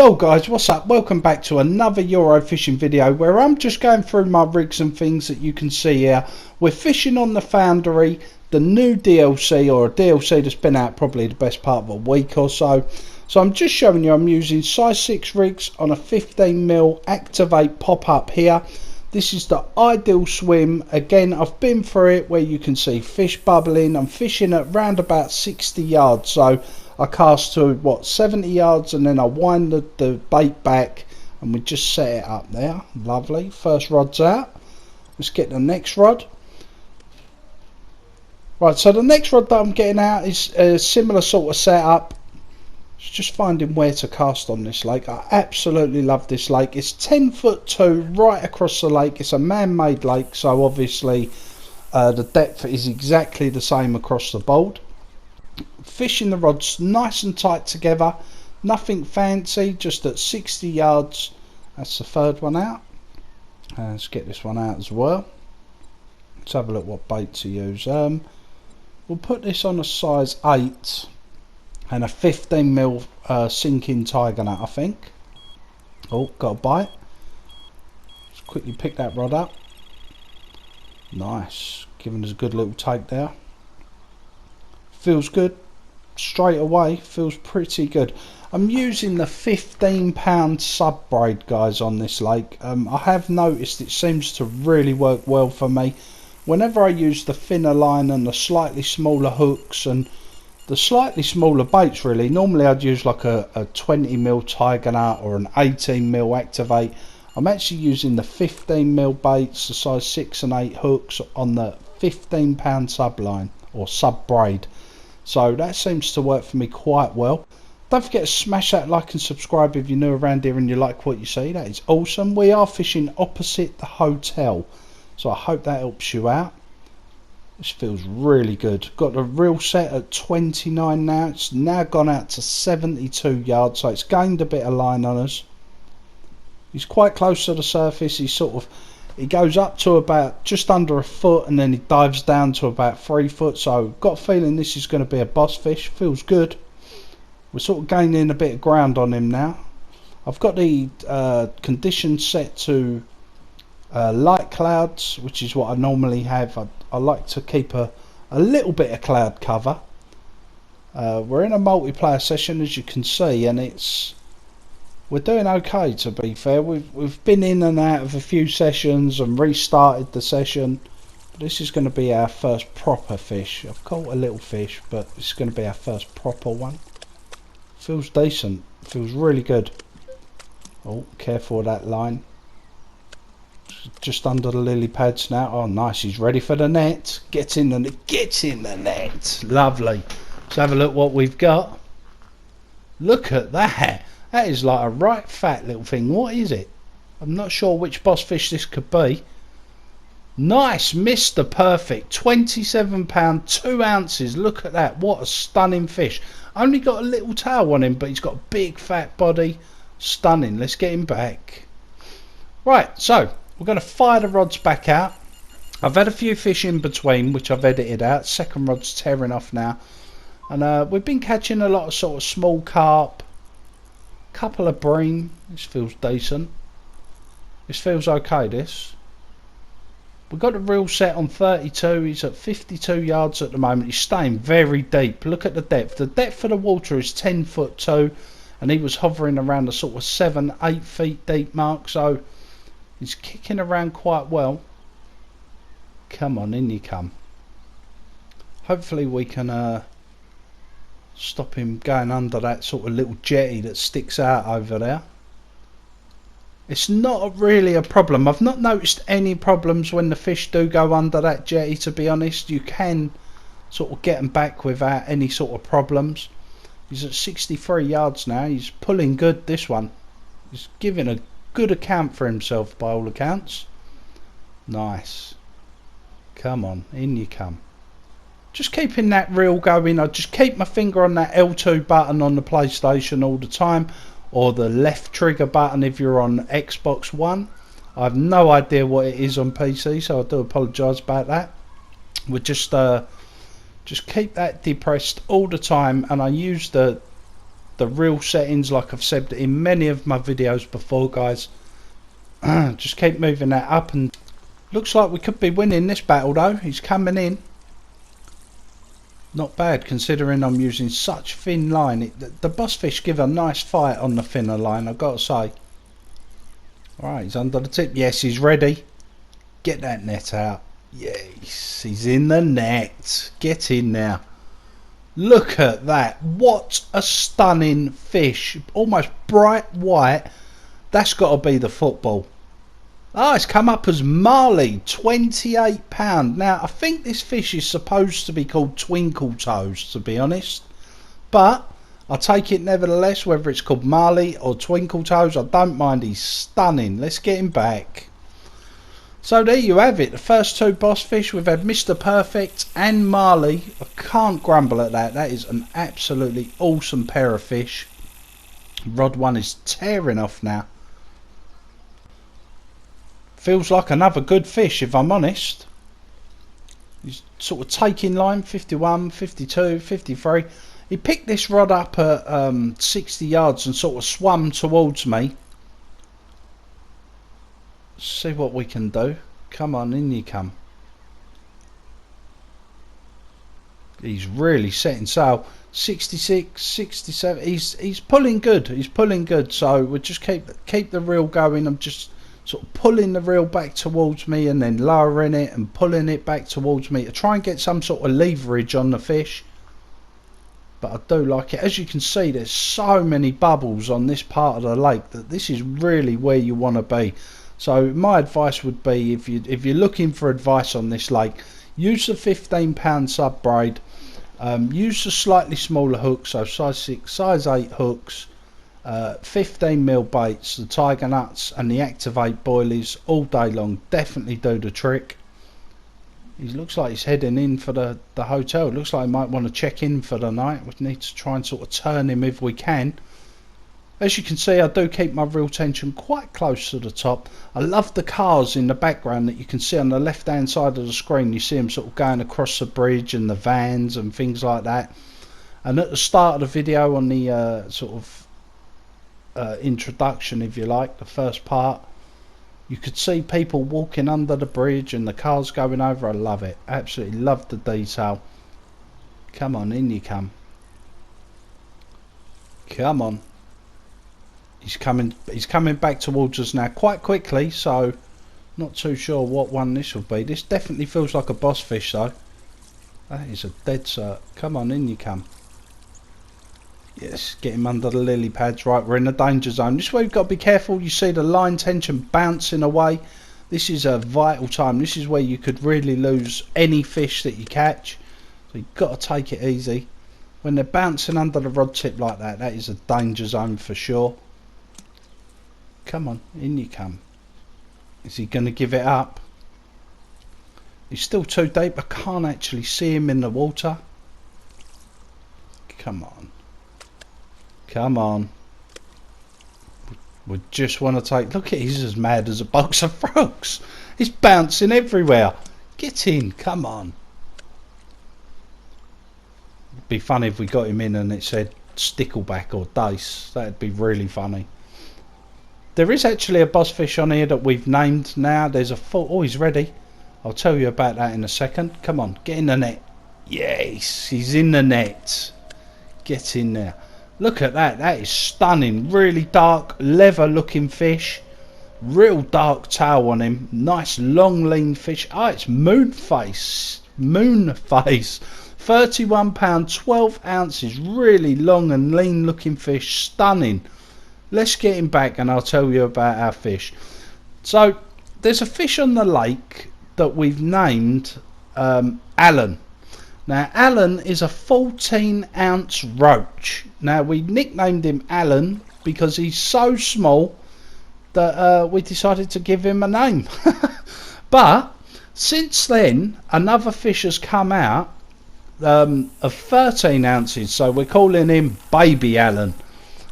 Yo guys, what's up? Welcome back to another Euro fishing video where I'm just going through my rigs and things that you can see here. We're fishing on the Foundry, the new DLC, or a DLC that's been out probably the best part of a week or so. So I'm just showing you I'm using size 6 rigs on a 15mm Activate pop-up here. This is the ideal swim. Again, I've been through it where you can see fish bubbling. I'm fishing at round about 60 yards, so I cast to what, 70 yards, and then I wind the bait back and we just set it up there. Lovely. First rod's out. Let's get the next rod. Right, so the next rod that I'm getting out is a similar sort of setup. It's just finding where to cast on this lake. I absolutely love this lake. It's 10'2" right across the lake. It's a man-made lake, so obviously the depth is exactly the same across the board. Fishing the rods nice and tight together, nothing fancy, just at 60 yards. That's the third one out. Let's get this one out as well. Let's have a look what bait to use. We'll put this on a size 8 and a 15mm sinking tiger nut, I think. Oh, got a bite. Let's quickly pick that rod up. Nice, giving us a good little take there. Feels good straight away, feels pretty good. I'm using the 15-pound sub braid, guys, on this lake. I have noticed it seems to really work well for me. Whenever I use the thinner line and the slightly smaller hooks and the slightly smaller baits, really, normally I'd use like a 20mm tiger nut or an 18mm Activate. I'm actually using the 15mm baits, the size 6 and 8 hooks on the 15-pound sub line or sub braid. So that seems to work for me quite well. Don't forget to smash that like and subscribe if you're new around here and you like what you see. That is awesome. We are fishing opposite the hotel, so I hope that helps you out. This feels really good. Got the reel set at 29 now. It's now gone out to 72 yards, so it's gained a bit of line on us. He's quite close to the surface. He goes up to about just under a foot and then he dives down to about 3 foot. So got a feeling this is going to be a boss fish. Feels good. We're sort of gaining a bit of ground on him now. I've got the conditions set to light clouds, which is what I normally have. I like to keep a little bit of cloud cover. We're in a multiplayer session, as you can see, and we're doing okay, to be fair. We've been in and out of a few sessions and restarted the session. This is going to be our first proper fish. I've caught a little fish, but it's going to be our first proper one. Feels decent. Feels really good. Oh, careful with that line. Just under the lily pads now. Oh, nice. He's ready for the net. Get in the net. Lovely. Let's have a look what we've got. Look at that. That is like a right fat little thing. What is it? I'm not sure which boss fish this could be. Nice, Mr. Perfect. 27 pound, 2 ounces. Look at that. What a stunning fish. Only got a little tail on him, but he's got a big fat body. Stunning. Let's get him back. Right, so we're going to fire the rods back out. I've had a few fish in between, which I've edited out. Second rod's tearing off now. And we've been catching a lot of sort of small carp. Couple of bream. This feels decent. This feels okay, this. We've got the reel set on 32. He's at 52 yards at the moment. He's staying very deep. Look at the depth. The depth of the water is 10'2", and he was hovering around the sort of 7-8 feet deep mark, so he's kicking around quite well. Come on, in you come. Hopefully we can stop him going under that sort of little jetty that sticks out over there. It's not really a problem. I've not noticed any problems when the fish do go under that jetty, to be honest. You can sort of get them back without any sort of problems. He's at 63 yards now. He's pulling good, this one. He's giving a good account for himself by all accounts. Nice. Come on, in you come. Just keeping that reel going. I just keep my finger on that L2 button on the PlayStation all the time, or the left trigger button if you're on Xbox One. I have no idea what it is on PC, so I do apologise about that. We just keep that depressed all the time, and I use the the reel settings, like I've said in many of my videos before, guys. Just keep moving that up, and looks like we could be winning this battle though. He's coming in. Not bad considering I'm using such thin line. The boss fish give a nice fight on the thinner line, I've got to say. Alright, he's under the tip. Yes, he's ready. Get that net out. Yes, he's in the net. Get in now. Look at that. What a stunning fish. Almost bright white. That's got to be the football. Oh, it's come up as Marley, £28. Now, I think this fish is supposed to be called Twinkle Toes, to be honest. But I'll take it nevertheless, whether it's called Marley or Twinkle Toes. I don't mind. He's stunning. Let's get him back. So there you have it. The first two boss fish. We've had Mr. Perfect and Marley. I can't grumble at that. That is an absolutely awesome pair of fish. Rod 1 is tearing off now. Feels like another good fish, if I'm honest. He's sort of taking line, 51, 52, 53. He picked this rod up at 60 yards and sort of swum towards me. See what we can do. Come on, in you come. He's really setting sail. 66, 67. He's pulling good. He's pulling good. So we'll just keep the reel going. I'm just sort of pulling the reel back towards me and then lowering it and pulling it back towards me to try and get some sort of leverage on the fish. But I do like it. As you can see, there's so many bubbles on this part of the lake that this is really where you want to be. So my advice would be, if you're looking for advice on this lake, use the 15-pound sub braid. Use the slightly smaller hooks, so size 6, size 8 hooks. 15mm baits, the tiger nuts and the activate boilies all day long definitely do the trick. He looks like he's heading in for the hotel. Looks like he might want to check in for the night. We need to try and sort of turn him if we can. As you can see, I do keep my reel tension quite close to the top. I love the cars in the background that you can see on the left hand side of the screen. You see them sort of going across the bridge and the vans and things like that. And at the start of the video, on the sort of introduction, if you like, the first part, you could see people walking under the bridge and the cars going over. I love it. Absolutely love the detail. Come on, in you come. Come on. He's coming back towards us now quite quickly, so not too sure what one this will be. This definitely feels like a boss fish though. That is a dead cert. Come on, in you come. Yes, get him under the lily pads. Right, we're in the danger zone. This is where you've got to be careful. You see the line tension bouncing away. This is a vital time. This is where you could really lose any fish that you catch. So you've got to take it easy. When they're bouncing under the rod tip like that, that is a danger zone for sure. Come on, in you come. Is he going to give it up? He's still too deep. I can't actually see him in the water. Come on. Come on. We just want to take... Look at, he's as mad as a box of frogs. He's bouncing everywhere. Get in, come on. It'd be funny if we got him in and it said stickleback or dace. That'd be really funny. There is actually a boss fish on here that we've named now. There's a full... Oh, he's ready. I'll tell you about that in a second. Come on, get in the net. Yes, he's in the net. Get in there. Look at that. That is stunning. Really dark, leather looking fish. Real dark tail on him. Nice long lean fish. Oh, it's moonface. Moonface. £31, 12 ounces. Really long and lean looking fish. Stunning. Let's get him back and I'll tell you about our fish. So there's a fish on the lake that we've named Alan. Now Alan is a 14-ounce roach. Now we nicknamed him Alan because he's so small that we decided to give him a name. But since then another fish has come out of 13 ounces, so we're calling him Baby Alan.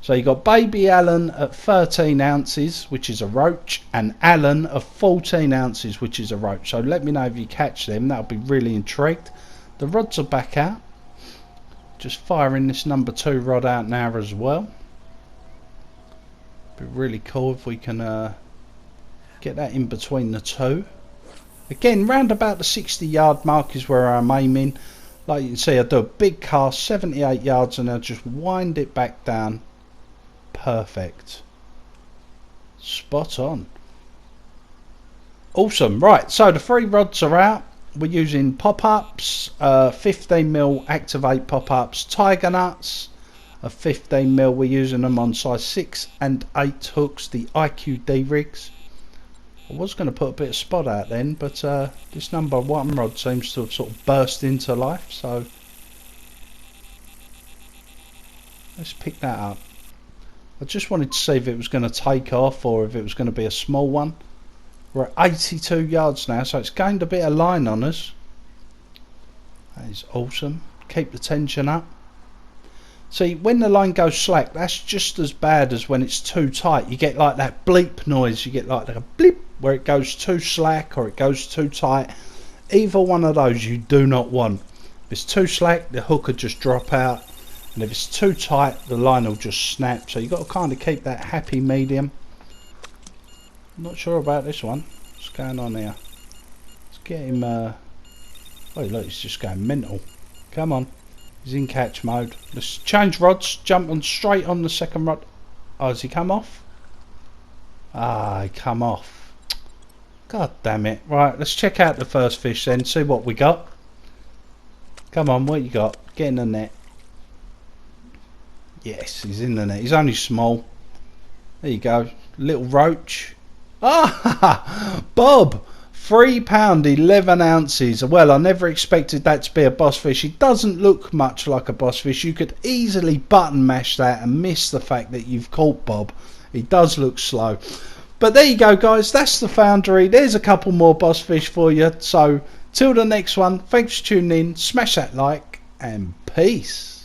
So you got Baby Alan at 13 ounces, which is a roach, and Alan of 14 ounces, which is a roach. So let me know if you catch them. That'll be really intrigued. The rods are back out. Just firing this number 2 rod out now as well. Be really cool if we can get that in between the two. Again, round about the 60-yard mark is where I'm aiming. Like you can see, I do a big cast, 78 yards, and I just wind it back down. Perfect. Spot on. Awesome. Right, so the 3 rods are out. We're using pop-ups, 15mm activate pop-ups, tiger nuts of 15mm. We're using them on size 6 and 8 hooks, the IQD rigs. I was going to put a bit of spot out then, but this number 1 rod seems to have sort of burst into life, so let's pick that up. I just wanted to see if it was going to take off or if it was going to be a small one. We're at 82 yards now, so it's gained a bit of line on us. That is awesome. Keep the tension up. See, when the line goes slack, that's just as bad as when it's too tight. You get like that bleep noise. You get like a bleep where it goes too slack or it goes too tight. Either one of those you do not want. If it's too slack, the hook will just drop out. And if it's too tight, the line will just snap. So you've got to kind of keep that happy medium. Not sure about this one. What's going on here? Let's get him. Oh look, he's just going mental. Come on, he's in catch mode. Let's change rods. Jump on straight on the second rod. Oh, has he come off? Ah, he come off. God damn it! Right, let's check out the first fish then. See what we got. Come on, what you got? Get in the net. Yes, he's in the net. He's only small. There you go, little roach. Ah, Bob, £3, 11 ounces. Well, I never expected that to be a boss fish. He doesn't look much like a boss fish. You could easily button mash that and miss the fact that you've caught Bob. He does look slow. But there you go, guys. That's the Foundry. There's a couple more boss fish for you. So, till the next one, thanks for tuning in. Smash that like and peace.